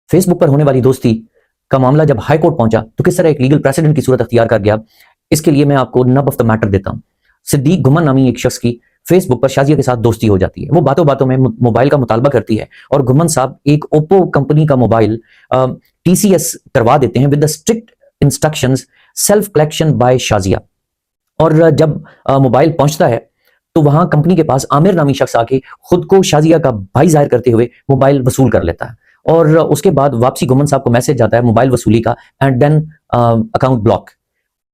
Facebook पर होने वाली दोस्ती का मामला जब हाई कोर्ट पहुंचा तो किस तरह एक लीगल प्रेसिडेंट की सूरत अख्तियार कर गया, इसके लिए मैं आपको नब ऑफ द मैटर देता हूं। सिद्दीक घुमन नामी एक शख्स की फेसबुक पर शाजिया के साथ दोस्ती हो जाती है। वो बातों बातों में मोबाइल का मुतालबा करती है और घुमन साहब एक ओप्पो कंपनी का मोबाइल टीसीएस करवा देते हैं with the strict instructions self collection bye Shazia. और जब मोबाइल पहुंचता है तो वहां कंपनी के पास आमिर नामी शख्स आके खुद को शाजिया का भाई जाहिर करते हुए मोबाइल वसूल कर लेता है और उसके बाद वापसी घुमन साहब को मैसेज आता है मोबाइल वसूली का एंड देन अकाउंट ब्लॉक।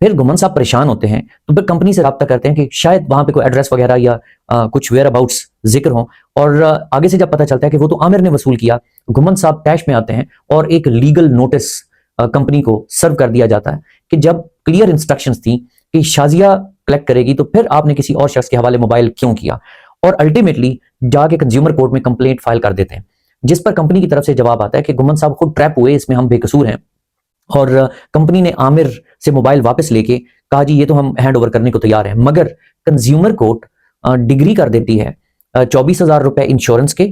फिर घुमन साहब परेशान होते हैं तो फिर कंपनी से रब्ता करते हैं कि शायद वहां पे कोई एड्रेस वगैरह या कुछ वेयर अबाउट्स जिक्र हो और आगे से जब पता चलता है कि वो तो आमिर ने वसूल किया, घुमन साहब तैश में आते हैं और एक लीगल नोटिस कंपनी को सर्व कर दिया जाता है कि जब क्लियर इंस्ट्रक्शंस थी कि शाजिया कलेक्ट करेगी तो फिर आपने किसी और शख्स के हवाले मोबाइल क्यों किया, और अल्टीमेटली जाके कंज्यूमर कोर्ट में कंप्लेंट फाइल कर देते हैं, जिस पर कंपनी की तरफ से जवाब आता है कि घुमन साहब खुद ट्रैप हुए, इसमें हम बेकसूर हैं। और कंपनी ने आमिर से मोबाइल वापस लेके कहा जी ये तो हम हैंड ओवर करने को तैयार हैं, मगर कंज्यूमर कोर्ट डिग्री कर देती है 24,000 रुपए इंश्योरेंस के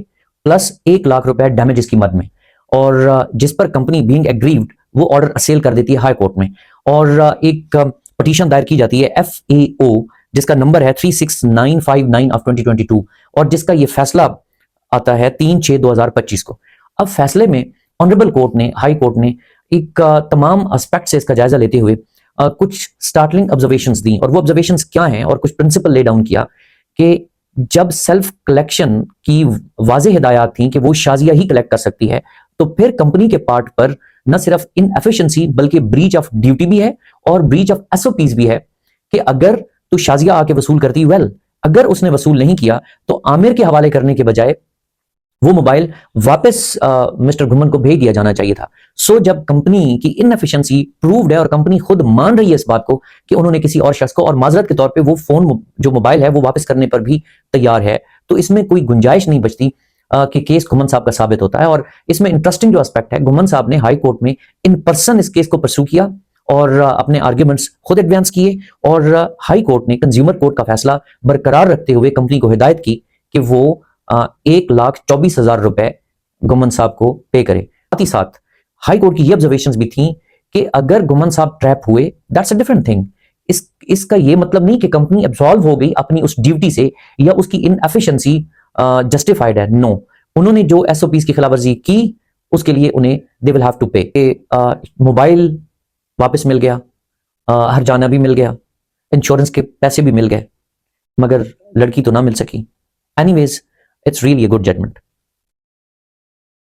प्लस 1 लाख रुपए डैमेजेस की मद में, और जिस पर कंपनी बीइंग एग्रीव्ड वो ऑर्डर असेल कर देती है हाई कोर्ट में और एक पटिशन दायर की जाती है FAO जिसका नंबर है 36959 ऑफ 2022 और जिसका ये फैसला आता है 3/6/2025 को। अब फैसले में ऑनरेबल कोर्ट ने, हाई कोर्ट ने एक तमाम एस्पेक्ट से इसका जायजा लेते हुए कुछ स्टार्टलिंग ऑब्जर्वेशंस दी और वो ऑब्जर्वेशंस क्या हैं और कुछ प्रिंसिपल ले डाउन किया कि जब सेल्फ कलेक्शन की वाज़ेह हिदायत थी कि वो शाजिया ही कलेक्ट कर सकती है, तो फिर कंपनी के पार्ट पर न सिर्फ इनएफिशिएंसी बल्कि ब्रीच ऑफ ड्यूटी भी है और ब्रीच ऑफ SOPs भी है कि अगर तो शाजिया आके वसूल करती, वेल अगर उसने वसूल नहीं किया तो आमिर के हवाले करने के बजाय वो मोबाइल वापस मिस्टर घुमन को भेज दिया जाना चाहिए था। सो जब कंपनी की इनएफिशिएंसी प्रूव्ड है और कंपनी खुद मान रही है इस बात को कि उन्होंने किसी और शख्स को और माजरत के तौर पे वो फोन जो मोबाइल है वो वापस करने पर भी तैयार है, तो इसमें कोई गुंजाइश नहीं बचती कि केस घुमन साहब का साबित होता है। और इसमें इंटरेस्टिंग जो एस्पेक्ट है, घुमन साहब ने हाई कोर्ट में इन पर्सन इस केस को परस्यू किया और अपने आर्ग्यूमेंट्स खुद एडवांस किए और हाई कोर्ट ने कंज्यूमर कोर्ट का फैसला बरकरार रखते हुए कंपनी को हिदायत की कि वो 1,24,000 रुपए घुमन साहब को पे करे। साथ ही साथ हाई कोर्ट की ये ऑब्जर्वेशंस भी थी कि अगर घुमन साहब ट्रैप हुए दैट्स अ डिफरेंट थिंग। इसका ये मतलब नहीं कि कंपनी एब्सॉल्व हो गई अपनी उस ड्यूटी से या उसकी इनएफिशिएंसी जस्टिफाइड है। नो, उन्होंने जो SOPs की खिलाफवर्जी की उसके लिए उन्हें दे विल हैव टू पे। मोबाइल वापस मिल गया, हरजाना भी मिल गया, इंश्योरेंस के पैसे भी मिल गए, मगर लड़की तो ना मिल सकी। Anyways, it's really a good judgment.